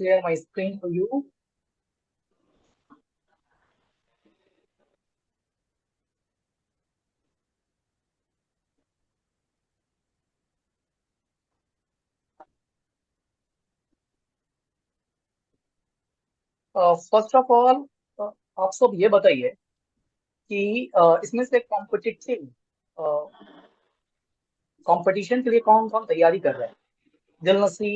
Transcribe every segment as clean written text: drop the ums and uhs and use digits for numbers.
share my screen to you. First of all आप सब ये बताइए कि इसमें से कॉम्पिटिटिव कंपटीशन के लिए कौन कौन तैयारी कर रहा है। दिलनसी,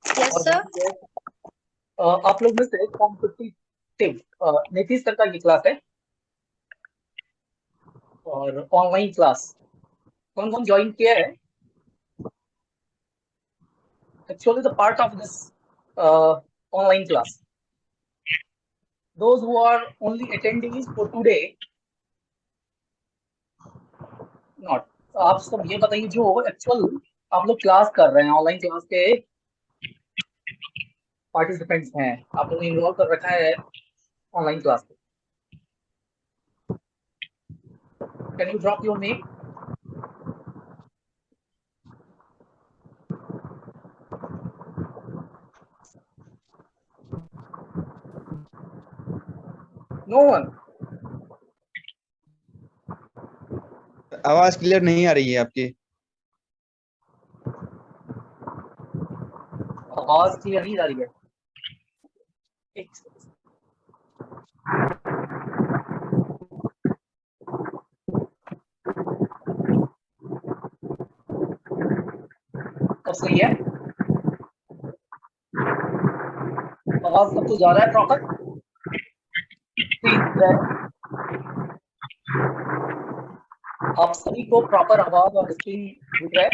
यस और सर। आप लोग में से कॉम्पिटिटिव नीतीश सर का ये क्लास है और ऑनलाइन क्लास कौन कौन ज्वाइन किया है। Actually the part of this online class, those who are only attendees for today, not, आप सब ये बताइए जो एक्चुअल आप लोग क्लास कर रहे हैं, ऑनलाइन क्लास के पार्टिसिपेंट्स हैं, आप लोगों ने इन्वॉल्व कर रखा है ऑनलाइन क्लास में। Can you drop your name? No one. आवाज क्लियर नहीं आ रही है आपकी। आवाज क्लियर नहीं आ रही है। एक अब सही है, आवाज सब कुछ जा रहा है प्रॉपर। आप सभी को प्रॉपर आवाज और स्क्रीन दिख रहा है?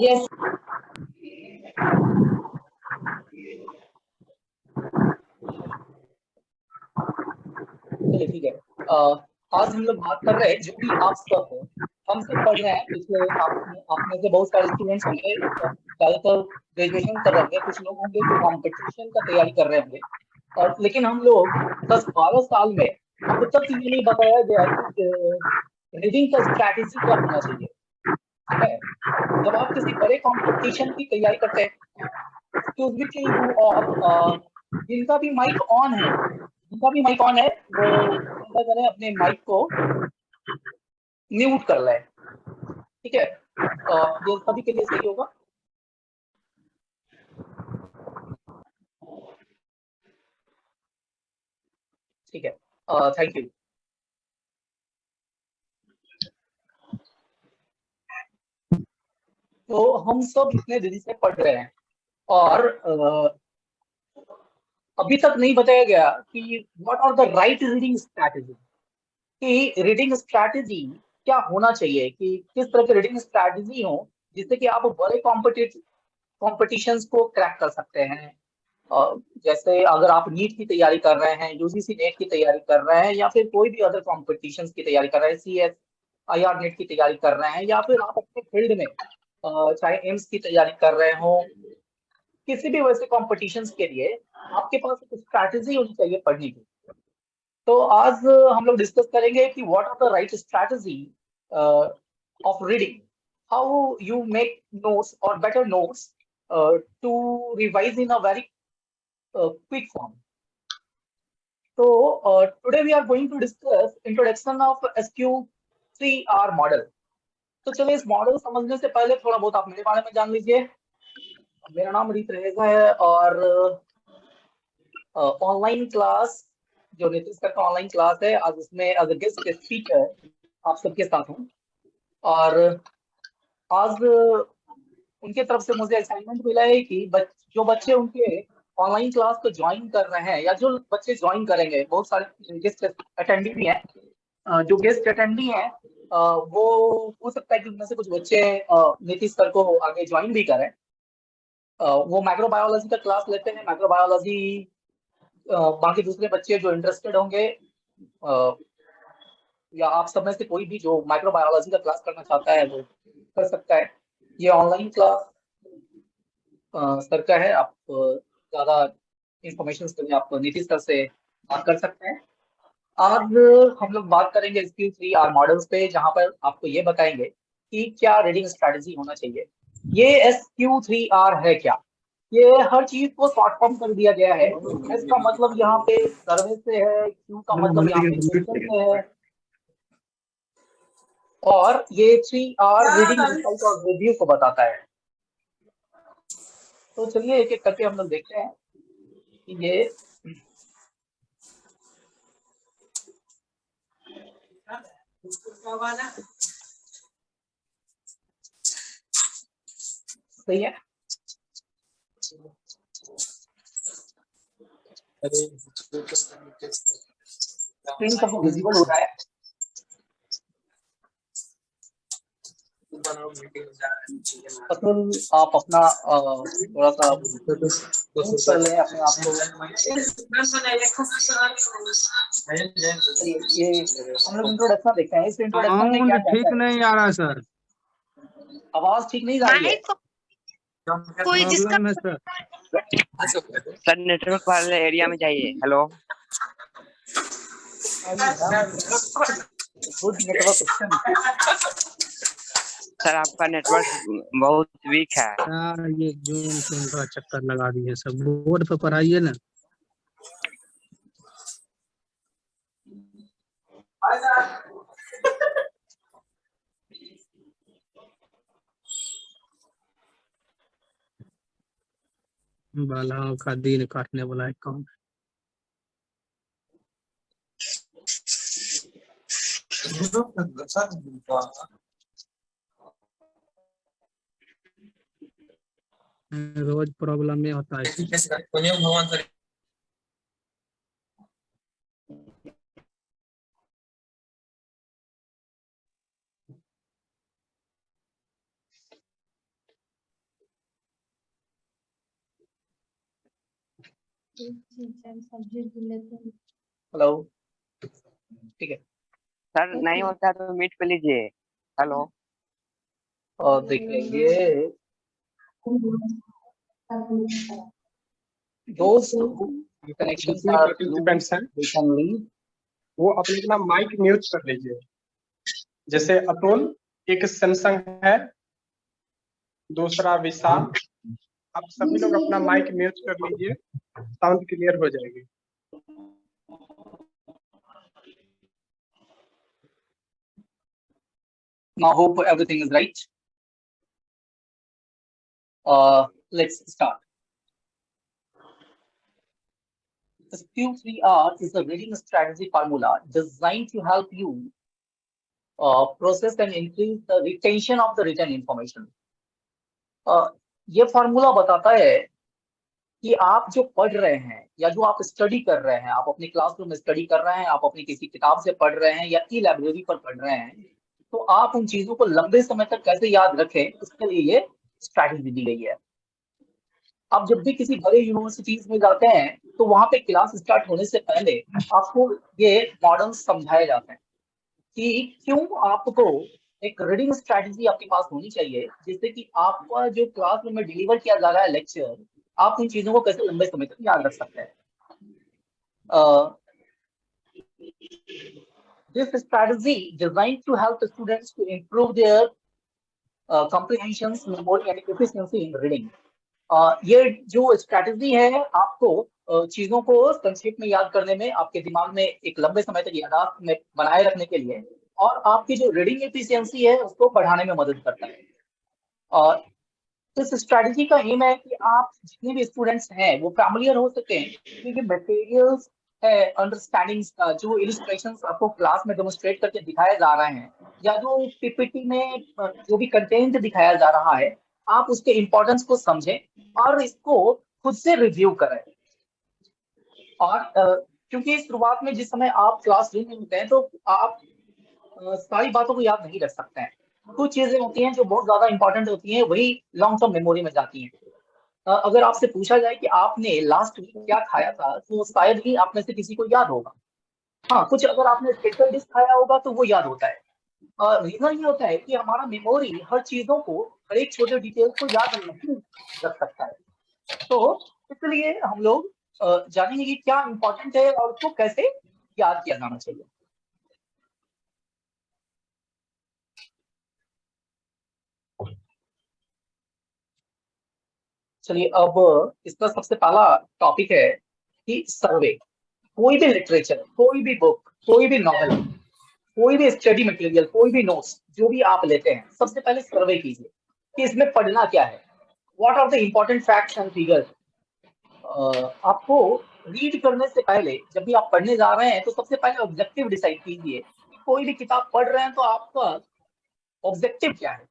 यस। चलिए ठीक है। आज हम लोग बात कर रहे हैं, जो भी आप सब हो, हम सब पढ़ रहे हैं पिछले, आप में से बहुत सारे स्टूडेंट्स होंगे, ज्यादातर ग्रेजुएशन कर रहे होंगे, कुछ लोग होंगे जो कॉम्पिटिशन का तैयारी कर रहे होंगे। और लेकिन हम लोग 10-12 साल में अब तक ये नहीं बताया गया कि रीडिंग का स्ट्रैटेजी क्या होना चाहिए। ठीक है, जब आप किसी बड़े कंपटीशन की तैयारी करते हैं, एक्सक्यूज मी कि यू ऑल, जिनका भी माइक ऑन है, वो कृपया करें अपने माइक को म्यूट कर लें। ठीक है, ये सभी के लिए सही होगा। ठीक है, थैंक यू। तो हम सब इतने देरी से पढ़ रहे हैं और अभी तक नहीं बताया गया कि what are the right reading strategy, कि रीडिंग स्ट्रैटेजी क्या होना चाहिए, कि किस तरह की रीडिंग स्ट्रैटेजी हो जिससे कि आप बड़े कॉम्पिटिशन्स को क्रैक कर सकते हैं। जैसे अगर आप नीट की तैयारी कर रहे हैं, यूजीसी नेट की तैयारी कर रहे हैं, या फिर कोई भी अदर कॉम्पिटिशन्स की तैयारी कर रहे हैं, सीएस आईआर नेट की तैयारी कर रहे हैं, या फिर आप अपने फील्ड में चाहे एम्स की तैयारी कर रहे हो, किसी भी वैसे कॉम्पिटिशन्स के लिए आपके पास एक स्ट्रैटेजी होनी चाहिए पढ़ने की। तो आज हम लोग डिस्कस करेंगे कि what are the right strategy of reading, how you make notes और better notes to revise in a very quick form. So today we are going to discuss introduction of SQ3R model. तो चलिए इस model समझने से पहले थोड़ा बहुत आप मेरे बारे में जान लीजिए। मेरा नाम रीत रहेगा है और ऑनलाइन क्लास जो नीतीश सर का ऑनलाइन क्लास है, आज उसमें एज अ गेस्ट स्पीकर आप सबके साथ हूँ। और आज उनके तरफ से मुझे असाइनमेंट मिला है कि जो बच्चे उनके ऑनलाइन क्लास को ज्वाइन कर रहे हैं, या जो बच्चे ज्वाइन करेंगे, बहुत सारे गेस्ट अटेंडी भी हैं, जो गेस्ट अटेंडी हैं वो हो सकता है कि उनमें से कुछ बच्चे नीतीश सर को आगे ज्वाइन भी करें। वो माइक्रोबायोलॉजी का क्लास लेते हैं, माइक्रोबायोलॉजी बाकी दूसरे बच्चे जो इंटरेस्टेड होंगे, या आप सब में से कोई भी जो माइक्रोबायोलॉजी का क्लास करना चाहता है वो कर सकता है। ये ऑनलाइन क्लास सर का है, आप ज्यादा इंफॉर्मेशन के लिए आप नीतीश सर से बात कर सकते हैं। आज हम लोग बात करेंगे SQ3R मॉडल्स पे, जहां पर आपको ये बताएंगे कि क्या रीडिंग स्ट्रेटजी होना चाहिए। ये SQ3R है क्या? ये हर चीज को शॉर्ट फॉर्म कर दिया गया है। एस का मतलब यहाँ पे सर्वे से है, क्यू का मतलब यहाँ पे क्वेश्चन से है, और ये 3R रीडिंग रिसाइट और रिव्यू को बताता है। तो चलिए एक एक करके हम लोग देखते हैं कि ये सही है। स्क्रीन सबको विजिबल हो रहा है? अतुल, आप अपना थोड़ा सा म्यूट कर लें अपने आप को। चलिए ये हम लोग इंट्रोडक्शन देखते हैं। इस इंट्रोडक्शन में क्या साउंड कहता ठीक है? नहीं आ रहा सर। आवाज ठीक नहीं आ रही है? कोई जिसका प्रॉब्लम है सर। सर नेटवर्क वाले एरिया में जाइए। Hello good network option. Sir, आपका नेटवर्क बहुत वीक है। यार ये जूम से का चक्कर लगा दिए सब। बोर्ड पे पढ़ाइए ना। बालाओं का दिन काटने वाला है कौन? रोज प्रॉब्लम में होता है। हेलो, ठीक है। सर नहीं होता तो मीट पे लीजिए। हेलो और देखिए those who connections जितने are loose, पार्टिसिपेंट्स हैं they can leave. वो अपने अपना माइक म्यूट कर लीजिए। जैसे अतुल, एक सैमसंग है, दूसरा विशाल। आप सभी लोग अपना माइक म्यूट कर लीजिए, साउंड क्लियर हो जाएगी। Now hope everything is right. Let's start. SQ3R is a reading strategy formula designed to help you process and increase the retention of the written information. ये फॉर्मूला बताता है कि आप जो पढ़ रहे हैं या जो आप स्टडी कर रहे हैं, आप अपनी क्लासरूम में स्टडी कर रहे हैं, आप अपनी किसी किताब से पढ़ रहे हैं या ई लाइब्रेरी पर पढ़ रहे हैं, तो आप उन चीजों को लंबे समय तक कैसे याद रखें, इसके लिए ये स्ट्रैटेजी दी गई है। आप जब भी किसी बड़े यूनिवर्सिटीज में जाते हैं तो वहां पे क्लास स्टार्ट होने से पहले आपको ये मॉडल समझाए जाते हैं कि क्यों आपको एक रीडिंग स्ट्रैटेजी आपके पास होनी चाहिए, जिससे कि आपका जो क्लासरूम में डिलीवर किया जा रहा है लेक्चर, आप उन चीजों को कैसे लंबे समय तक याद रख सकते हैं। This strategy designed to help the students to improve their comprehension, memory and efficiency in reading. ये जो स्ट्रैटेजी है आपको चीजों को संक्षेप में याद करने में, आपके दिमाग में एक लंबे समय तक याददाश्त में बनाए रखने के लिए, और आपकी जो रीडिंग एफिशिएंसी है उसको बढ़ाने में मदद करता है। और तो इस स्ट्रैटेजी का एम है कि आप जितने भी स्टूडेंट्स हैं वो फैमिलियर हो सके, क्योंकि मटेरियल्स है, अंडरस्टैंडिंग्स का जो इलस्ट्रेशंस आपको क्लास में डेमोन्स्ट्रेट करके दिखाए जा रहे हैं, या जो पीपीटी में जो भी कंटेंट दिखाया जा रहा है, आप उसके इम्पोर्टेंस को समझें और इसको खुद से रिव्यू करें। और क्योंकि शुरुआत में जिस समय आप क्लासरूम में होते हैं तो आप सारी बातों को याद नहीं रख सकते हैं। कुछ चीजें होती हैं जो बहुत ज्यादा इंपॉर्टेंट होती हैं, वही लॉन्ग टर्म मेमोरी में जाती हैं। अगर आपसे पूछा जाए कि आपने लास्ट वीक क्या खाया था, तो शायद ही आप में से किसी को याद होगा। हाँ, कुछ अगर आपने स्पेशल डिश खाया होगा तो वो याद होता है। रीजन ये होता है कि हमारा मेमोरी हर चीजों को, हर एक छोटे डिटेल्स को याद नहीं रख सकता है। तो इसलिए हम लोग जानेंगे कि क्या इंपॉर्टेंट है और उसको कैसे याद किया जाना चाहिए। चलिए अब इसका सबसे पहला टॉपिक है कि सर्वे। कोई भी लिटरेचर, कोई भी बुक, कोई भी नॉवल, कोई भी स्टडी मटेरियल, कोई भी नोट्स जो भी आप लेते हैं, सबसे पहले सर्वे कीजिए कि इसमें पढ़ना क्या है, what are the important facts and figures. आपको रीड करने से पहले, जब भी आप पढ़ने जा रहे हैं, तो सबसे पहले ऑब्जेक्टिव डिसाइड कीजिए कि कोई भी किताब पढ़ रहे हैं तो आपका ऑब्जेक्टिव क्या है।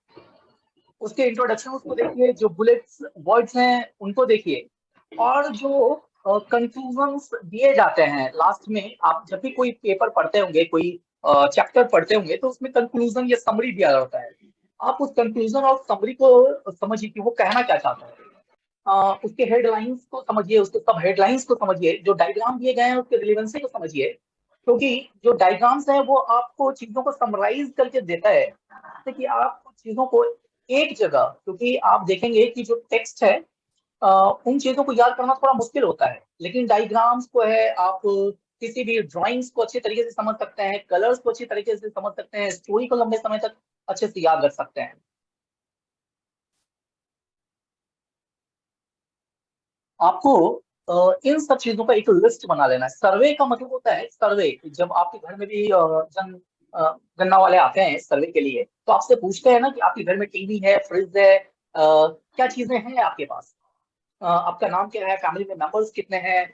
उसके इंट्रोडक्शन को देखिए, जो बुलेट्स वर्ड्स हैं उनको देखिए, और जो कंक्लूजन्स दिए जाते हैं लास्ट में। आप जब भी कोई पेपर पढ़ते होंगे, कोई चैप्टर पढ़ते होंगे, तो उसमें कंक्लूजन या समरी दिया होता है। आप उस कंक्लूजन और समरी को समझिए कि वो कहना क्या चाहता है। उसके हेडलाइंस को समझिए, उसके सब हेडलाइंस को समझिए, जो डायग्राम दिए गए हैं उसके रिलेवेंसी को समझिए, क्योंकि जो डायग्राम्स हैं वो आपको चीजों को समराइज करके देता है, जैसे कि आप चीजों को एक जगह, क्योंकि आप देखेंगे कि जो टेक्स्ट है उन चीजों को याद करना थोड़ा मुश्किल होता है, लेकिन डायग्राम्स को है आप किसी भी ड्राइंग्स को अच्छे तरीके से समझ सकते हैं, कलर्स को अच्छे तरीके से समझ सकते हैं, स्टोरी को लंबे समय तक अच्छे से याद रख सकते हैं। आपको इन सब चीजों का एक लिस्ट बना लेना है। सर्वे का मतलब होता है, सर्वे जब आपके घर में भी गन्ना वाले आते हैं सर्वे के लिए, तो आपसे पूछते हैं ना कि आपके घर में टीवी है, फ्रिज है, क्या चीजें हैं आपके पास, आपका नाम क्या है, फैमिली में मेंबर्स कितने हैं।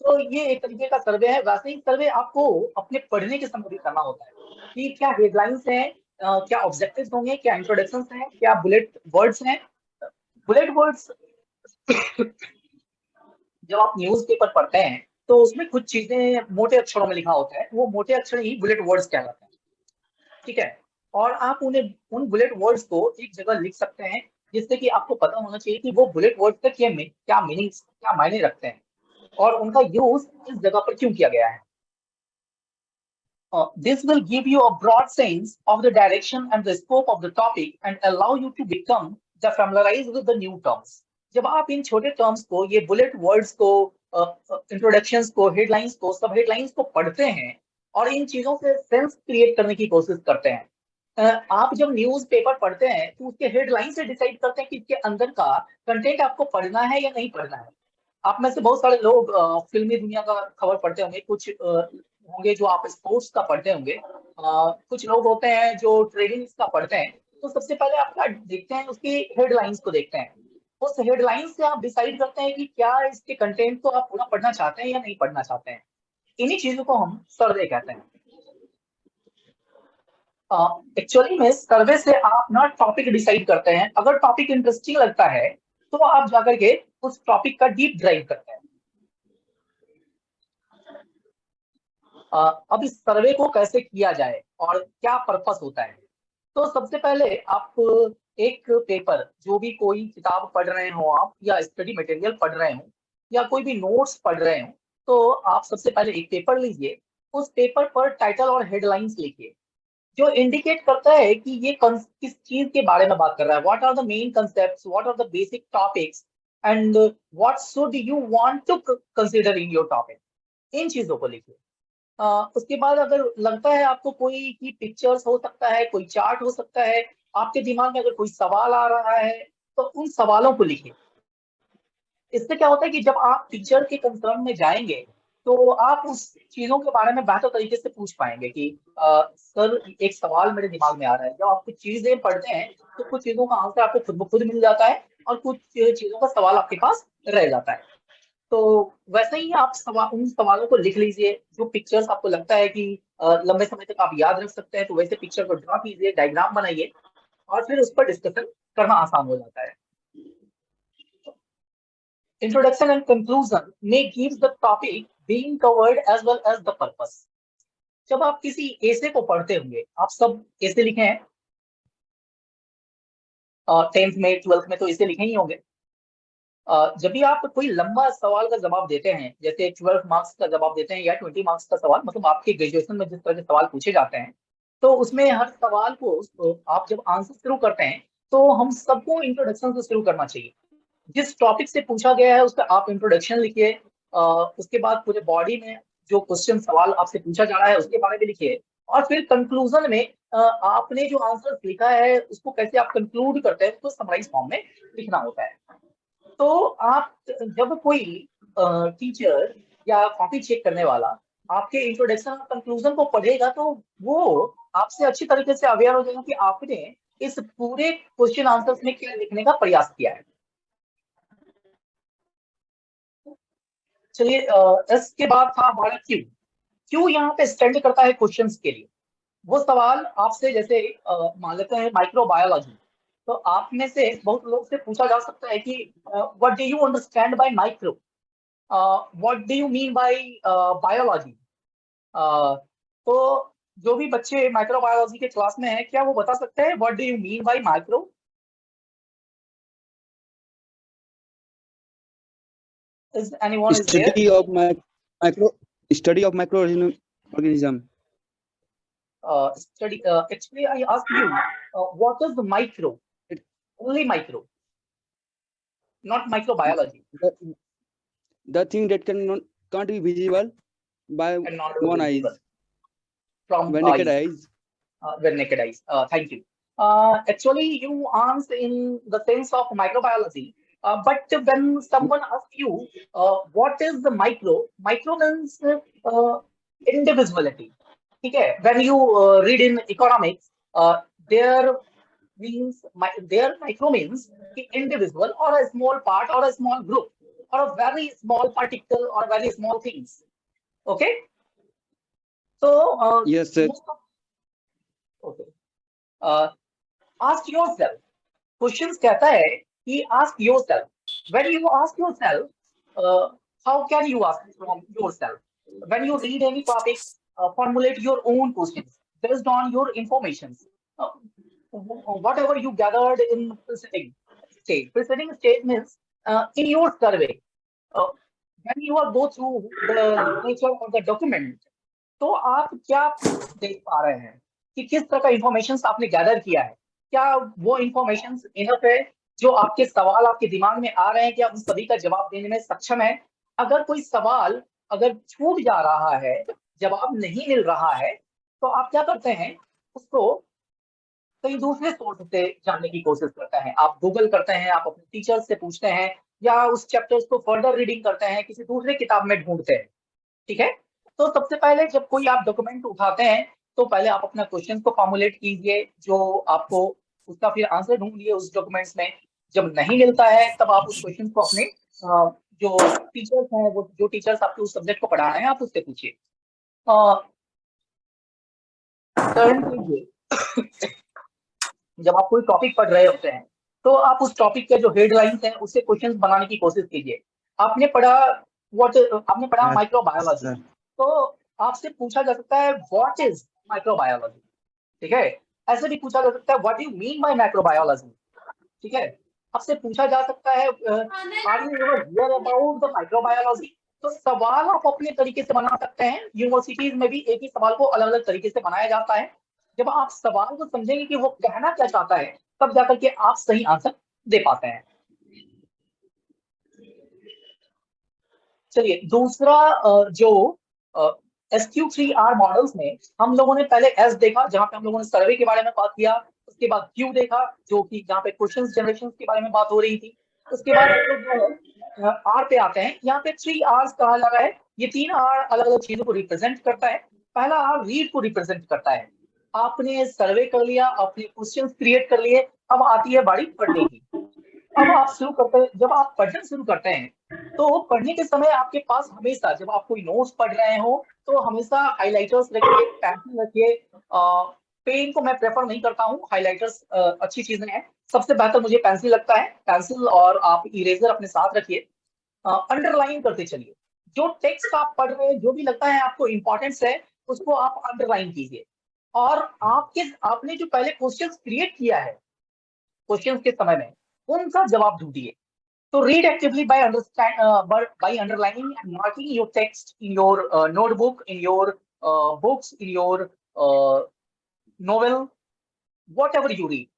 तो ये एक तरीके का सर्वे है। वैसे ही सर्वे आपको अपने पढ़ने के समय भी करना होता है कि क्या हेडलाइंस हैं, क्या ऑब्जेक्टिव्स होंगे, क्या इंट्रोडक्शंस हैं, क्या बुलेट वर्ड्स हैं। बुलेट वर्ड्स जब आप न्यूज़पेपर पढ़ते हैं तो उसमें कुछ चीजें मोटे अक्षरों में लिखा होता है, वो मोटे अक्षर ही बुलेट वर्ड्स कहलाते हैं, ठीक है। और आप उन्हें, उन बुलेट वर्ड्स को एक जगह लिख सकते हैं, जिससे कि आपको पता होना चाहिए कि वो बुलेट वर्ड्स का क्या मीनिंग, क्या मायने रखते हैं, और उनका यूज इस जगह पर क्यों किया गया है। This will give you a broad sense of the direction and the scope of the topic and allow you to become the familiarized with the new terms. जब आप इन छोटे टर्म्स को, ये बुलेट वर्ड्स को, इंट्रोडक्शंस को, headlines को, सब headlines को पढ़ते हैं और इन चीजों से सेंस क्रिएट करने की कोशिश करते हैं, आप जब न्यूज पेपर पढ़ते हैं तो उसके हेडलाइन से डिसाइड करते हैं कि इसके अंदर का कंटेंट आपको पढ़ना है या नहीं पढ़ना है। आप में से बहुत सारे लोग फिल्मी दुनिया का खबर पढ़ते होंगे, कुछ होंगे जो आप स्पोर्ट्स का पढ़ते होंगे, कुछ लोग होते हैं जो ट्रेडिंग का पढ़ते हैं। तो सबसे पहले आप क्या देखते हैं, उसकी हेडलाइंस को देखते हैं। उस हेडलाइंस से आप डिसाइड करते हैं कि क्या इसके कंटेंट को आप पूरा पढ़ना चाहते हैं या नहीं पढ़ना चाहते हैं। इन्हीं चीजों को हम सर्वे कहते हैं। एक्चुअली में सर्वे से आप ना टॉपिक डिसाइड करते हैं। अगर टॉपिक इंटरेस्टिंग लगता है तो आप जाकर के उस टॉपिक का डीप ड्राइव करते हैं। अब इस सर्वे को कैसे किया जाए और क्या पर्पस होता है। तो सबसे पहले आप एक पेपर, जो भी कोई किताब पढ़ रहे हो आप, या स्टडी मटेरियल पढ़ रहे हो, या कोई भी नोट्स पढ़ रहे हो, तो आप सबसे पहले एक पेपर लीजिए। उस पेपर पर टाइटल और हेडलाइंस लिखिए, जो इंडिकेट करता है कि ये किस चीज के बारे में बात कर रहा है। What are the main concepts, what are the basic topics, and what should you want to consider in your topic. इन चीजों को लिखिए। उसके बाद अगर लगता है आपको कोई की पिक्चर्स हो सकता है, कोई चार्ट हो सकता है, आपके दिमाग में अगर कोई सवाल आ रहा है, तो उन सवालों को लिखिए। इससे क्या होता है कि जब आप टीचर के कंसर्न में जाएंगे तो आप उस चीजों के बारे में बेहतर तरीके से पूछ पाएंगे कि सर एक सवाल मेरे दिमाग में आ रहा है। जब आप कुछ चीजें पढ़ते हैं तो कुछ चीजों का आंसर आपको खुद ब खुद मिल जाता है, और कुछ चीजों का सवाल आपके पास रह जाता है। तो वैसे ही आप उन सवालों को लिख लीजिए। जो पिक्चर्स आपको लगता है कि लंबे समय तक आप याद रख सकते हैं, तो वैसे पिक्चर को ड्रॉ कीजिए, डायग्राम बनाइए, और फिर उस पर डिस्कशन करना आसान हो जाता है। Introduction and conclusion may give the topic being covered as well as the purpose. जब आप किसी एसे को पढ़ते होंगे, आप सब एसे लिखे हैं, 10th में 12th में तो एसे लिखे ही होंगे। जब भी आप कोई लंबा सवाल का जवाब देते हैं, जैसे 12 मार्क्स का जवाब देते हैं या 20 मार्क्स का सवाल, मतलब आपके ग्रेजुएशन में जिस तरह के सवाल पूछे जाते हैं, तो उसमें हर सवाल को आप जब आंसर शुरू करते हैं तो हम सबको इंट्रोडक्शन से शुरू करना चाहिए। जिस टॉपिक से पूछा गया है उसका आप इंट्रोडक्शन लिखिए, उसके बाद पूरे बॉडी में जो क्वेश्चन सवाल आपसे पूछा जा रहा है उसके बारे में लिखिए, और फिर कंक्लूजन में आपने जो आंसर लिखा है उसको कैसे आप कंक्लूड करते हैं तो समराइज फॉर्म में लिखना होता है। तो आप जब कोई टीचर या कॉपी चेक करने वाला आपके इंट्रोडक्शन और कंक्लूजन को पढ़ेगा तो वो आपसे अच्छी तरीके से अवेयर हो जाएगा कि आपने इस पूरे क्वेश्चन आंसर्स में क्या लिखने का प्रयास किया है। चलिए, इसके बाद था हमारा क्यू। क्यू यहाँ पे स्टैंड करता है क्वेश्चंस के लिए। वो सवाल आपसे जैसे मान लेते हैं माइक्रोबायोलॉजी, तो आप में से बहुत लोग से पूछा जा सकता है कि what do you understand by micro, what do you mean bye biology. तो जो भी बच्चे माइक्रोबायोलॉजी के क्लास में है, क्या वो बता सकते हैं what do you mean bye micro? Is anyone is there? Study of study of microorganism. Study. Actually, I asked you, what is the micro? Only micro, not microbiology. The thing that can't be visible by And not one eyes. visible from By naked eyes. With naked eyes. Thank you. Actually, you answer in the sense of microbiology. But when someone asks you, what is the micro? Micro means indivisibility. Okay. When you read in economics, there micro means indivisible or a small part or a small group or a very small particle or very small things. Okay. So Yes, sir. Okay. Ask yourself. Questions कहता है कि ask yourself. When you ask yourself, how can you ask from yourself? When you read any topic, formulate your own questions based on your information. Whatever you gathered in preceding stage. Preceding stage means in your survey. When you are go through the literature or the document, तो आप क्या देख पा रहे हैं कि किस तरह का इंफॉर्मेशन आपने गैदर किया है? क्या वो इंफॉर्मेशन इनफ है? जो आपके सवाल आपके दिमाग में आ रहे हैं, क्या उन सभी का जवाब देने में सक्षम है? अगर कोई सवाल अगर छूट जा रहा है, जवाब नहीं मिल रहा है, तो आप क्या करते हैं? उसको कहीं दूसरे सोर्स से जानने की कोशिश करते हैं। आप गूगल करते हैं, आप अपने टीचर से पूछते हैं, या उस चैप्टर्स को फर्दर रीडिंग करते हैं, किसी दूसरे किताब में ढूंढते हैं। ठीक है। तो सबसे पहले जब कोई आप डॉक्यूमेंट उठाते हैं तो पहले आप अपना क्वेश्चन को फॉर्मुलेट कीजिए, जो आपको उसका फिर आंसर ढूंढिए उस डॉक्यूमेंट्स में। जब नहीं मिलता है तब आप उस क्वेश्चन को अपने जो टीचर्स हैं, वो जो टीचर्स आपके उस सब्जेक्ट को पढ़ा रहे हैं, आप उससे पूछिए। जब आप कोई टॉपिक पढ़ रहे होते हैं तो आप उस टॉपिक के जो हेडलाइंस हैं उससे क्वेश्चंस बनाने की कोशिश कीजिए। आपने पढ़ा माइक्रोबायोलॉजी, तो आपसे पूछा जा सकता है व्हाट इज माइक्रोबायोलॉजी। ठीक है। ऐसे भी पूछा जा सकता है what you mean by microbiology. ठीक है। आपसे पूछा जा सकता है are you ever hear about the microbiology. तो सवाल आप अपने तरीके से बना सकते हैं। यूनिवर्सिटीज में भी एक ही सवाल को अलग अलग तरीके से बनाया जाता है। जब आप सवाल को समझेंगे कि वो कहना क्या चाहता है, तब जाकर के आप सही आंसर दे पाते हैं। चलिए, दूसरा जो SQ3R मॉडल्स में हम लोगों ने पहले S देखा, जहां पे हम लोगों ने सर्वे के बारे में बात किया। उसके बाद Q देखा, जो कि जहां पे क्वेश्चन जनरेशन के बारे में बात हो रही थी। उसके बाद हम लोग जो है R पे आते हैं। यहाँ पे 3 R's कहा जा रहा है। ये 3 R अलग अलग चीजों को रिप्रेजेंट करता है। पहला R रीड को रिप्रेजेंट करता है। आपने सर्वे कर लिया, आपने क्वेश्चन क्रिएट कर लिए, अब आती है बारी पढ़ने की। अब आप शुरू करते हैं, जब आप पढ़ना शुरू करते हैं तो पढ़ने के समय आपके पास हमेशा, जब आप कोई नोट्स पढ़ रहे हो तो हमेशा हाइलाइटर्स रखिए, पेंसिल रखिए। पेन को मैं प्रेफर नहीं करता हूँ, हाइलाइटर्स अच्छी चीजें हैं। सबसे बेहतर मुझे पेंसिल लगता है। पेंसिल और आप इरेजर अपने साथ रखिए। अंडरलाइन करते चलिए। जो टेक्स्ट आप पढ़ रहे हैं, जो भी लगता है आपको इंपॉर्टेंस है, उसको आप अंडरलाइन कीजिए। और आपने जो पहले क्वेश्चन क्रिएट किया है क्वेश्चन के समय में, उनका जवाब ढूंढिए। So read actively by underlining and marking your text in your notebook, in your books, in your novel, whatever you read.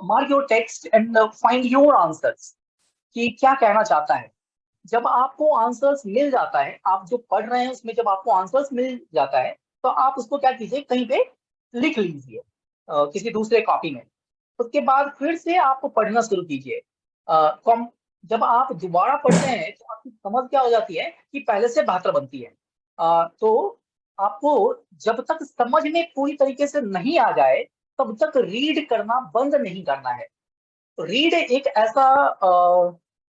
Mark your text and find your answers. कि क्या कहना चाहता है। जब आपको आंसर्स मिल जाता है, आप जो पढ़ रहे हैं उसमें जब आपको आंसर्स मिल जाता है, तो आप उसको क्या कीजिए, कहीं पे लिख लीजिए किसी दूसरे कॉपी में। उसके बाद फिर से आपको पढ़ना शुरू कीजिए। जब आप दोबारा पढ़ते हैं तो आपकी समझ क्या हो जाती है कि पहले से बेहतर बनती है। तो आपको जब तक समझ में पूरी तरीके से नहीं आ जाए तब तक रीड करना बंद नहीं करना है। तो रीड एक ऐसा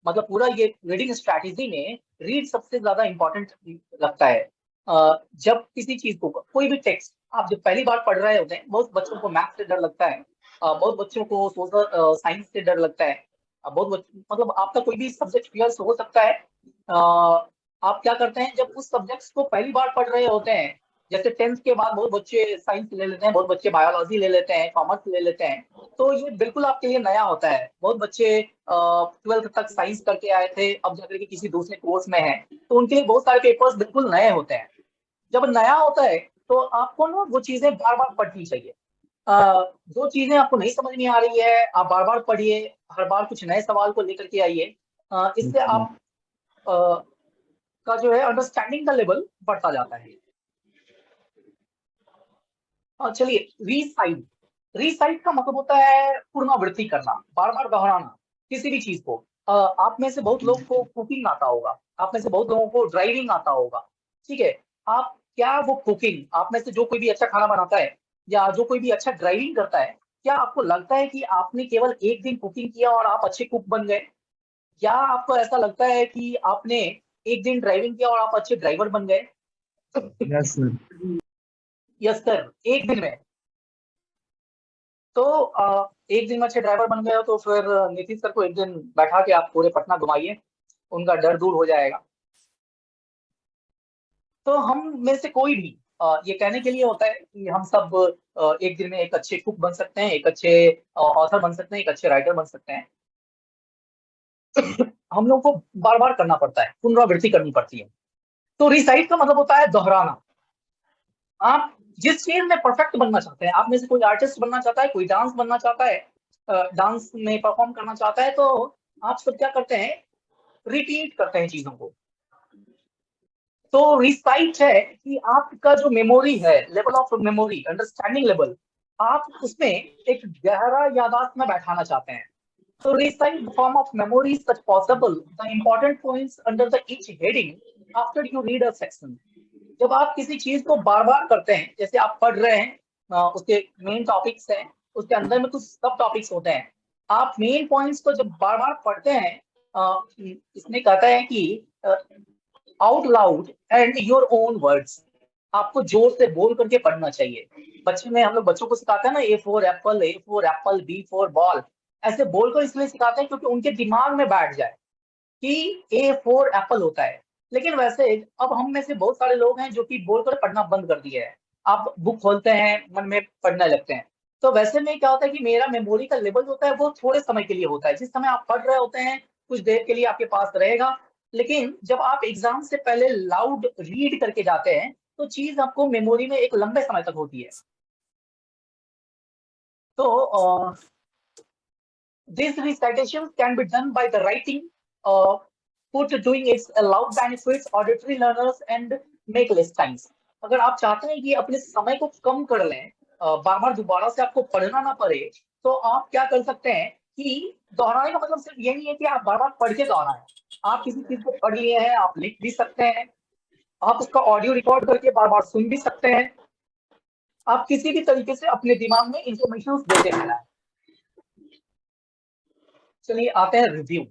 मतलब पूरा ये रीडिंग स्ट्रैटेजी में रीड सबसे ज्यादा इंपॉर्टेंट लगता है। जब किसी चीज को, कोई भी टेक्स्ट आप जब पहली बार पढ़ रहे होते हैं, बहुत बच्चों को मैथ से डर लगता है, बहुत बच्चों को सोशल साइंस से डर लगता है, मतलब आपका कोई भी सब्जेक्ट क्लियर हो सकता है। आप क्या करते हैं जब उस सब्जेक्ट्स को पहली बार पढ़ रहे होते हैं, जैसे 10th के बाद बहुत बच्चे साइंस ले लेते हैं, बहुत बच्चे बायोलॉजी ले लेते हैं, कॉमर्स ले लेते हैं, तो ये बिल्कुल आपके लिए नया होता है। बहुत बच्चे 12th तक साइंस करके आए थे, अब जाकर के किसी दूसरे कोर्स में हैं, तो उनके लिए बहुत सारे पेपर्स बिल्कुल नए होते हैं। जब नया होता है तो आपको ना वो चीजें बार बार पढ़नी चाहिए। जो चीजें आपको नहीं समझ में आ रही है आप बार बार पढ़िए, हर बार कुछ नए सवाल को लेकर के आइए। इससे आप का जो है अंडरस्टैंडिंग का लेवल बढ़ता जाता है। चलिए, रीसाइट। रीसाइट का मतलब होता है पुनरावृत्ति करना, बार बार दोहराना किसी भी चीज को। आप में से बहुत लोगों को कुकिंग आता होगा, आप में से बहुत लोगों को ड्राइविंग आता होगा, ठीक है। आप क्या वो कुकिंग, आप में से जो कोई भी अच्छा खाना बनाता है या जो कोई भी अच्छा ड्राइविंग करता है, क्या आपको लगता है कि आपने केवल एक दिन कुकिंग किया और आप अच्छे कुक बन गए, या आपको ऐसा लगता है कि आपने एक दिन ड्राइविंग किया और आप अच्छे ड्राइवर बन गए? Yes sir. यस सर, एक दिन में। तो एक दिन में अच्छे ड्राइवर बन गए हो तो फिर नीतीश सर को एक दिन बैठा के आप पूरे पटना घुमाइए, उनका डर दूर हो जाएगा। तो हम में से कोई भी ये कहने के लिए होता है कि हम सब एक दिन में एक अच्छे कुक बन सकते हैं, एक अच्छे ऑथर बन सकते हैं, एक अच्छे राइटर बन सकते हैं। हम लोग को बार बार करना पड़ता है, पुनरावृत्ति करनी पड़ती है। तो रिसाइट का मतलब होता है दोहराना। आप जिस चीज में परफेक्ट बनना चाहते हैं, आप में से कोई आर्टिस्ट बनना चाहता है, कोई डांस बनना चाहता है, डांस में परफॉर्म करना चाहता है, तो आप सब क्या करते हैं, रिपीट करते हैं चीजों को। तो रिसाइट है कि आपका जो मेमोरी है, level of memory, understanding level, आप उसमें एक गहरा याददाश्त में बैठाना चाहते हैं। So recite the form of memory such possible the important points under the each heading after you read a section. जब आप किसी चीज को बार बार करते हैं, जैसे आप पढ़ रहे हैं, उसके मेन टॉपिक्स हैं, उसके अंदर में कुछ सब टॉपिक्स होते हैं, आप मेन पॉइंट्स को जब बार बार पढ़ते हैं, इसमें कहता है कि out loud and your own words, आपको जोर से बोल करके पढ़ना चाहिए। बच्चे में हम लोग बच्चों को सिखाते हैं ना, A for apple, B for ball, ऐसे बोलकर इसलिए सिखाते हैं क्योंकि उनके दिमाग में बैठ जाए कि ए फॉर एप्पल होता है। लेकिन वैसे अब हम में से बहुत सारे लोग हैं जो कि बोलकर पढ़ना बंद कर दिए है। आप बुक खोलते हैं, मन में पढ़ने लगते हैं। तो वैसे में क्या होता है कि मेरा मेमोरी का लेवल होता है वो थोड़े समय के लिए होता है, जिस समय आप पढ़ रहे होते हैं कुछ देर के लिए आपके पास रहेगा, लेकिन जब आप एग्जाम से पहले लाउड रीड करके जाते हैं तो चीज आपको मेमोरी में एक लंबे समय तक होती है। तो these recitations can be done by the writing, put doing its allowed benefits auditory learners and make less times. अगर आप चाहते हैं कि अपने समय को कम कर लें, बार बार दोबारा से आपको पढ़ना ना पड़े, तो आप क्या कर सकते हैं कि दोहराने का मतलब सिर्फ ये नहीं है कि आप बार बार पढ़ के दोहराएं। आप किसी चीज को पढ़ लिए हैं, आप लिख भी सकते हैं, आप उसका ऑडियो रिकॉर्ड करके बार बार सुन भी सकते हैं, आप किसी भी तरीके से अपने दिमाग में इंफॉर्मेशन देते रहना है। चलिए आते हैं रिव्यू।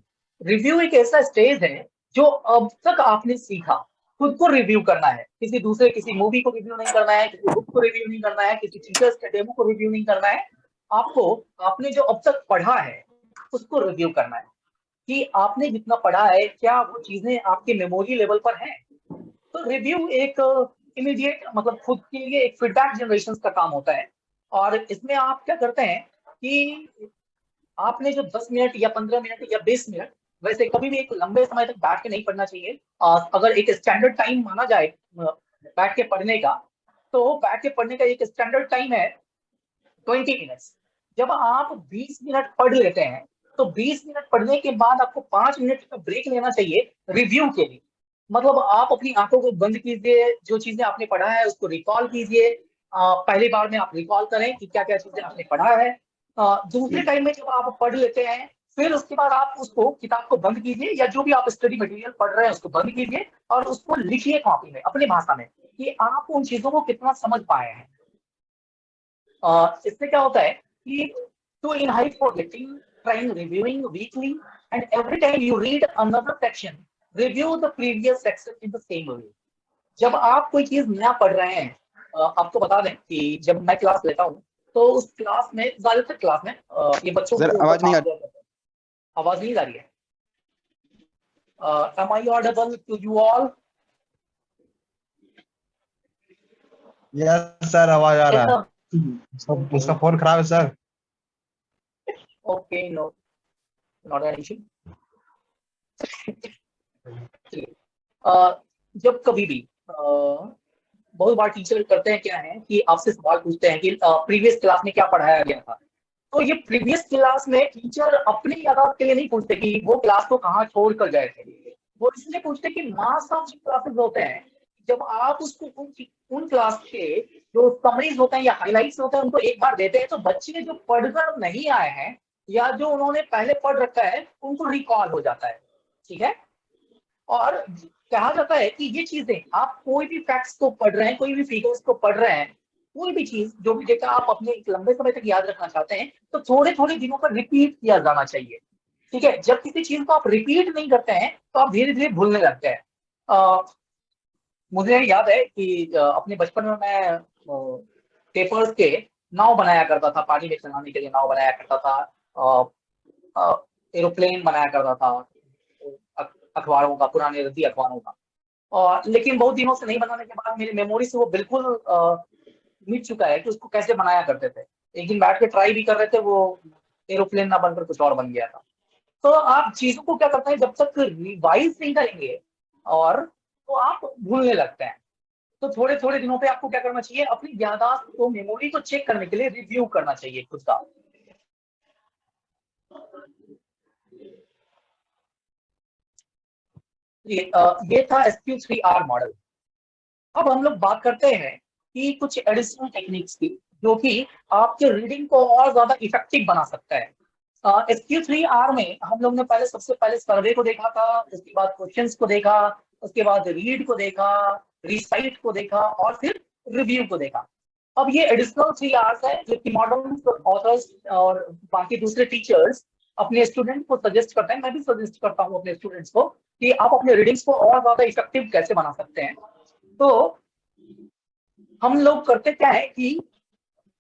रिव्यू एक ऐसा स्टेज है जो अब तक आपने सीखा, खुद को रिव्यू करना है, किसी मूवी को रिव्यू नहीं करना है, किसी बुक को रिव्यू नहीं करना है, किसी टीचर्स के डेमो को रिव्यू नहीं करना है। आपको आपने जो अब तक पढ़ा है उसको रिव्यू करना है कि आपने जितना पढ़ा है क्या वो चीजें आपके मेमोरी लेवल पर हैं। तो रिव्यू एक इमीडिएट मतलब खुद के लिए एक फीडबैक जनरेशन का काम होता है। और इसमें आप क्या करते हैं कि आपने जो 10 मिनट या 15 मिनट या 20 मिनट, वैसे कभी भी एक लंबे समय तक बैठ के नहीं पढ़ना चाहिए। अगर एक स्टैंडर्ड टाइम माना जाए बैठ के पढ़ने का, तो बैठ के पढ़ने का एक स्टैंडर्ड टाइम है 20 मिनट्स। जब आप 20 मिनट पढ़ लेते हैं तो 20 मिनट पढ़ने के बाद आपको 5 मिनट का ब्रेक लेना चाहिए रिव्यू के लिए। मतलब आप अपनी आंखों को बंद कीजिए, जो चीजें आपने पढ़ा है उसको रिकॉल कीजिए। पहली बार में आप रिकॉल करें कि क्या क्या चीजें आपने पढ़ा है। दूसरे टाइम में जब आप पढ़ लेते हैं, फिर उसके बाद आप उसको किताब को बंद कीजिए, या जो भी आप स्टडी मटेरियल पढ़ रहे हैं उसको बंद कीजिए और उसको लिखिए कॉपी में अपनी भाषा में कि आप उन चीजों को कितना समझ पाए हैं। इससे क्या होता है कि to enhance forgetting, trying reviewing weekly, and every time you read another section, review the previous section in the same way. जब आप कोई चीज नया पढ़ रहे हैं, आपको बता दें कि जब मैं क्लास लेता हूँ तो उस क्लास में, ज्यादातर क्लास में ये बच्चों सर, को आवाज नहीं आ आवाज नहीं आ रही है। Am I audible to you all? Yes sir, आवाज आ रहा है। उसका फोन खराब है sir. Okay, no, not an issue. जब कभी भी बहुत बार टीचर करते हैं क्या है कि आपसे सवाल पूछते हैं कि प्रीवियस क्लास में क्या पढ़ाया गया था। तो ये प्रीवियस क्लास में टीचर अपनी यादाश्त के लिए नहीं पूछते कि वो क्लास को कहाँ छोड़ कर गए थे, वो इसलिए पूछते कि मास ऑफ क्लासेस होते हैं, जब आप उसको उन क्लास के जो समरीज होते हैं या हाइलाइट्स होते हैं उनको एक बार देते हैं, तो बच्चे जो पढ़कर नहीं आए हैं या जो उन्होंने पहले पढ़ रखा है उनको रिकॉल हो जाता है। ठीक है, और कहा जाता है कि ये चीजें, आप कोई भी फैक्ट्स को पढ़ रहे हैं, कोई भी फिगर्स को पढ़ रहे हैं, कोई भी चीज जो भी डेटा आप अपने एक लंबे समय तक याद रखना चाहते हैं, तो थोड़े थोड़े दिनों पर रिपीट किया जाना चाहिए। ठीक है, जब किसी चीज को आप रिपीट नहीं करते हैं तो आप धीरे धीरे भूलने लगते हैं। मुझे याद है कि अपने बचपन में मैं पेपर्स के नाव बनाया करता था, पानी में चलाने के लिए नाव बनाया करता था, एरोप्लेन बनाया करता था अखबारों का, पुराने रद्दी अखबारों का। और लेकिन बहुत दिनों से नहीं बनाने के बाद मेरी मेमोरी से वो बिल्कुल मिट चुका है कि उसको कैसे बनाया करते थे। एक दिन बैठ के ट्राई भी कर रहे थे, वो एरोप्लेन ना बनकर कुछ और बन गया था। तो आप चीजों को क्या करते हैं, जब तक रिवाइज नहीं करेंगे और तो आप भूलने लगते हैं। तो थोड़े थोड़े दिनों पे आपको क्या करना चाहिए, अपनी याददाश्त को, मेमोरी को चेक करने के लिए रिव्यू करना चाहिए खुद का। ये था SQ3R मॉडल। अब हम लोग बात करते हैं कि कुछ एडिशनल टेक्निक्स की जो कि आपके रीडिंग को और ज्यादा इफेक्टिव बना सकता है। SQ3R में हम लोग ने सबसे पहले सर्वे को देखा था, उसके बाद क्वेश्चंस को देखा, उसके बाद रीड को देखा, रिसाइट को देखा और फिर रिव्यू को देखा। अब ये एडिशनल 3 R's है जो कि मॉडर्न ऑथर्स और बाकी दूसरे टीचर्स अपने स्टूडेंट को सजेस्ट करते हैं। मैं भी सजेस्ट करता हूँ अपने स्टूडेंट्स को कि आप अपने रीडिंग्स को और ज्यादा इफेक्टिव कैसे बना सकते हैं। तो हम लोग करते क्या है कि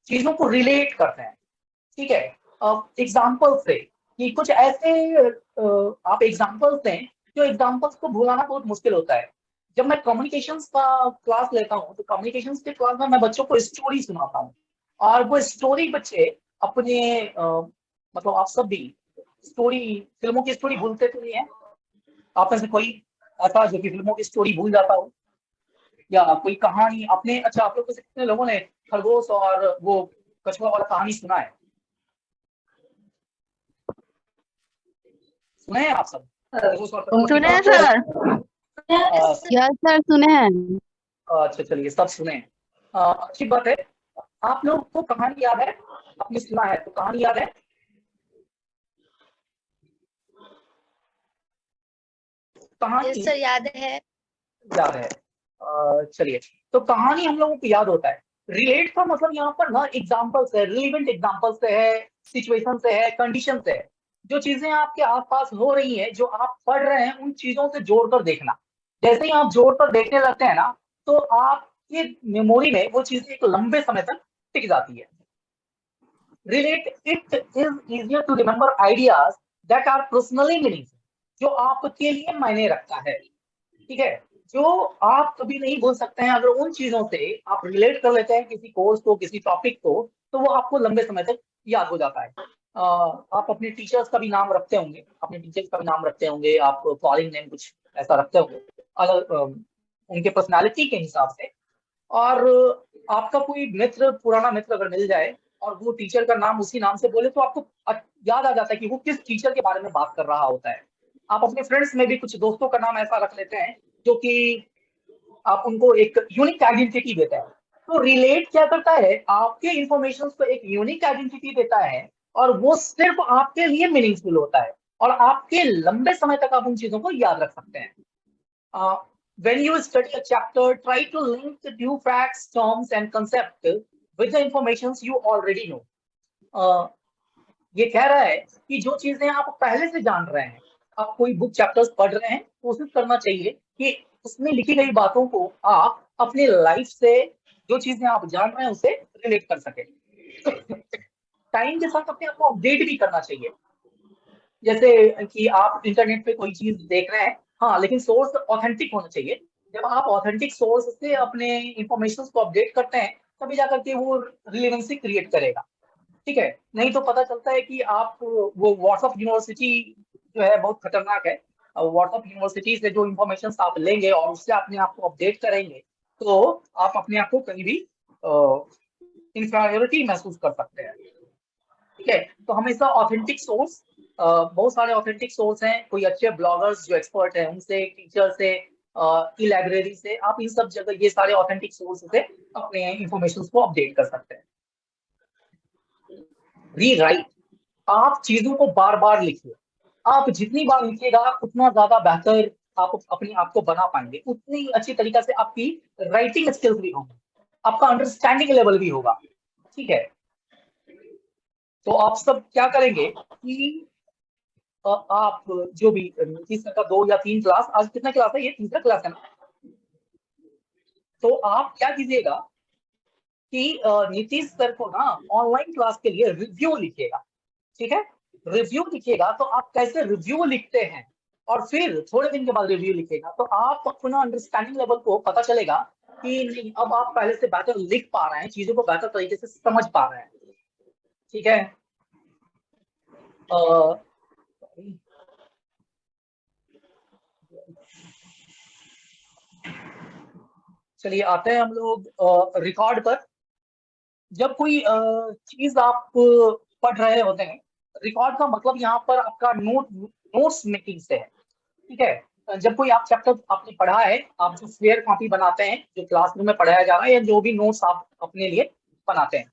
चीजों को रिलेट करते हैं। ठीक है, एग्जाम्पल से कि कुछ ऐसे आप एग्जाम्पल्स दें जो एग्जाम्पल्स को भुलाना बहुत मुश्किल होता है। जब मैं कम्युनिकेशंस का क्लास लेता हूँ तो कम्युनिकेशंस के क्लास में मैं बच्चों को स्टोरी सुनाता हूँ, और वो स्टोरी बच्चे अपने मतलब आप सब भी स्टोरी, फिल्मों की स्टोरी भूलते तो नहीं है? आप में से कोई ऐसा जो कि फिल्मों की स्टोरी भूल जाता हो, या कोई कहानी अपने, अच्छा आप लोग में से कितने लोगों ने खरगोश और वो कछुआ वाला कहानी सुना है? सुने हैं आप सब? सुने हैं सर। यस सर, सुने हैं। अच्छा चलिए, सब सुने हैं, अच्छी बात है। आप लोग को कहानी याद है? आपने सुना है तो कहानी याद है? कहानी यस सर, याद है। याद है, चलिए। तो कहानी हम लोगों को याद होता है। रिलेट का मतलब यहाँ पर ना एग्जाम्पल से, रिलेवेंट एग्जाम्पल से है, सिचुएशन से है, कंडीशन से है। जो चीजें आपके आसपास हो रही हैं, जो आप पढ़ रहे हैं, उन चीजों से जोड़कर देखना। जैसे ही आप जोड़कर देखने लगते हैं ना, तो आपके मेमोरी में वो चीजें एक लंबे समय तक टिक जाती है। Relate it is easier to remember ideas that are personally meaningful, जो आपके लिए मायने रखता है। ठीक है, जो आप कभी नहीं भूल सकते हैं, अगर उन चीजों से आप रिलेट कर लेते हैं किसी कोर्स को, किसी टॉपिक को, तो वो आपको लंबे समय तक याद हो जाता है। आप अपने टीचर्स का भी नाम रखते होंगे, आप कॉलिंग नेम कुछ ऐसा रखते होंगे अगर उनके पर्सनालिटी के हिसाब से। और आपका कोई मित्र, पुराना मित्र अगर मिल जाए और वो टीचर का नाम उसी नाम से बोले तो आपको याद आ जाता है कि वो किस टीचर के बारे में बात कर रहा होता है। आप अपने फ्रेंड्स में भी कुछ दोस्तों का नाम ऐसा रख लेते हैं जो कि आप उनको एक यूनिक आइडेंटिटी देता है। तो रिलेट क्या करता है, आपके इंफॉर्मेशन को एक यूनिक आइडेंटिटी देता है और वो सिर्फ आपके लिए मीनिंगफुल होता है और आपके लंबे समय तक आप उन चीजों को याद रख सकते हैं। When you study a chapter, try to link the new facts, terms, and concepts with the information you already know. ये कह रहा है कि जो चीजें आप पहले से जान रहे हैं, आप कोई बुक चैप्टर्स पढ़ रहे हैं, कोशिश करना चाहिए कि उसमें लिखी गई बातों को आप अपने लाइफ से, जो चीजें आप जान रहे हैं उसे रिलेट कर सके। टाइम के साथ अपने आप को अपडेट भी करना चाहिए। जैसे कि आप इंटरनेट पे कोई चीज देख रहे हैं, हाँ, लेकिन सोर्स ऑथेंटिक होना चाहिए। जब आप ऑथेंटिक सोर्स से अपने इंफॉर्मेशन को अपडेट करते हैं तभी जाकर के वो रिलेवेंसी क्रिएट करेगा, ठीक है। नहीं तो पता चलता है कि आप वो व्हाट्सएप यूनिवर्सिटी जो है बहुत खतरनाक है। व्हाट्सएप यूनिवर्सिटी से जो इंफॉर्मेशन आप लेंगे और उससे अपने आप को अपडेट करेंगे तो आप अपने आप को कहीं भी इंफीरियरिटी महसूस कर सकते हैं, ठीक है। तो हमेशा ऑथेंटिक सोर्स, बहुत सारे ऑथेंटिक सोर्स हैं, कोई अच्छे ब्लॉगर्स जो एक्सपर्ट हैं उनसे, टीचर से, की लाइब्रेरी से, आप इन सब जगह ये सारे ऑथेंटिक सोर्स से अपने इंफॉर्मेशन को अपडेट कर सकते हैं। रीराइट, आप चीजों को बार बार लिखिए। आप जितनी बार लिखिएगा उतना ज्यादा बेहतर आप अपने आप को बना पाएंगे, उतनी अच्छी तरीके से आपकी राइटिंग स्किल्स भी होंगी, आपका अंडरस्टैंडिंग लेवल भी होगा, ठीक है। तो आप सब क्या करेंगे कि आप जो भी नीतीश सर का 2 या 3 क्लास, आज कितना क्लास है, ये तीसरा क्लास है ना, तो आप क्या कीजिएगा कि नीतीश सर को ना ऑनलाइन क्लास के लिए रिव्यू लिखिएगा, ठीक है। रिव्यू लिखिएगा तो आप कैसे रिव्यू लिखते हैं और फिर थोड़े दिन के बाद रिव्यू लिखिएगा तो आप अपना अंडरस्टैंडिंग लेवल को पता चलेगा कि नहीं, अब आप पहले से बेहतर लिख पा रहे हैं, चीजों को बेहतर तरीके से समझ पा रहे हैं, ठीक है। चलिए आते हैं हम लोग रिकॉर्ड पर। जब कोई चीज आप पढ़ रहे होते हैं, रिकॉर्ड का मतलब यहाँ पर आपका नोट्स मेकिंग से है, ठीक है। जब कोई आप चैप्टर आपने पढ़ा है, आप जो फेयर कॉपी बनाते हैं, जो क्लासरूम में पढ़ाया जा रहा है या जो भी नोट्स आप अपने लिए बनाते हैं,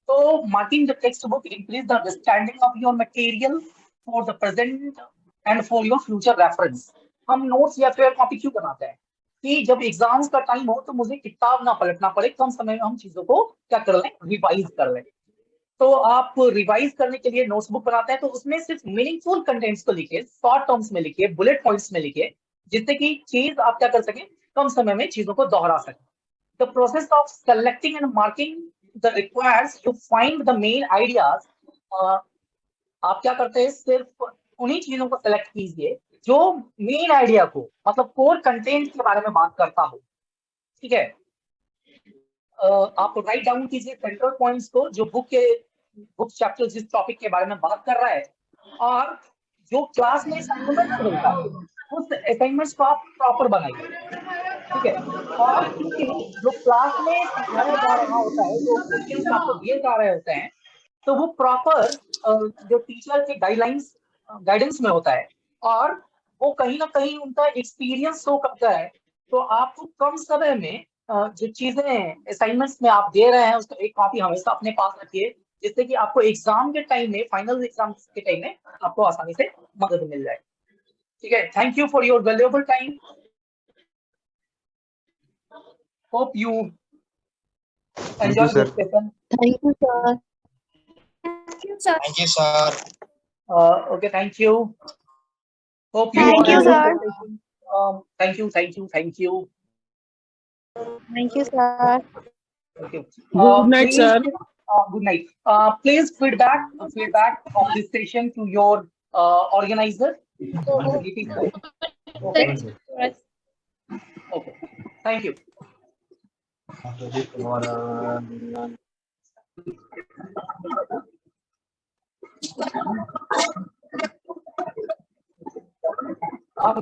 तो marking the text book increase the understanding of your material for the present and for your future reference. हम नोट्स या फेयर कॉपी क्यों बनाते हैं कि जब एग्जाम्स का टाइम हो तो मुझे किताब ना पलटना पड़े, कम समय में हम चीजों को क्या कर लें, रिवाइज कर लें। तो आप रिवाइज करने के लिए नोट्सबुक बनाते हैं तो उसमें सिर्फ मीनिंगफुल कंटेंट्स को लिखिए, शॉर्ट टर्म्स में लिखिए, बुलेट पॉइंट्स में लिखिए, जिससे कि चीज आप क्या कर सकें, कम समय में चीजों को दोहरा सकें। The process of selecting and marking the requires to find the main ideas. आप क्या करते हैं, सिर्फ उन्हीं चीजों को सेलेक्ट कीजिए जो मेन आइडिया को, मतलब कोर कंटेंट के बारे में बात करता हो, ठीक है। आप राइट डाउन कीजिए सेंट्रल पॉइंट्स को, जो बुक चैप्टर जिस टॉपिक के बारे में बात कर रहा है, और जो क्लास में असाइनमेंट मिलता है उस असाइनमेंट्स को आप प्रॉपर बनाइए, ठीक है। और जो क्लास में सिखाया जा रहा होता है, जो क्वेश्चंस आपको दिए जा रहे होते हैं, तो वो प्रॉपर जो टीचर के गाइडेंस में होता है और वो कहीं ना कहीं उनका एक्सपीरियंस शो करता है। तो आपको कम समय में जो चीजें असाइनमेंट्स में आप दे रहे हैं उसका एक कॉपी हमेशा अपने पास रखिए, जिससे कि आपको एग्जाम के टाइम में, फाइनल एग्जाम के टाइम में आपको आसानी से मदद मिल जाए, ठीक है। Thank you for your valuable time. Hope you enjoy this session. Thank you sir. Thank you, sir. Okay, thank you. Hope you Thank all you, enjoyed sir. the session. Thank you. Thank you, sir. Thank you. Good night, Please, sir. good night. Please feedback of this session to your organizer. Okay. Okay. Thank you. आप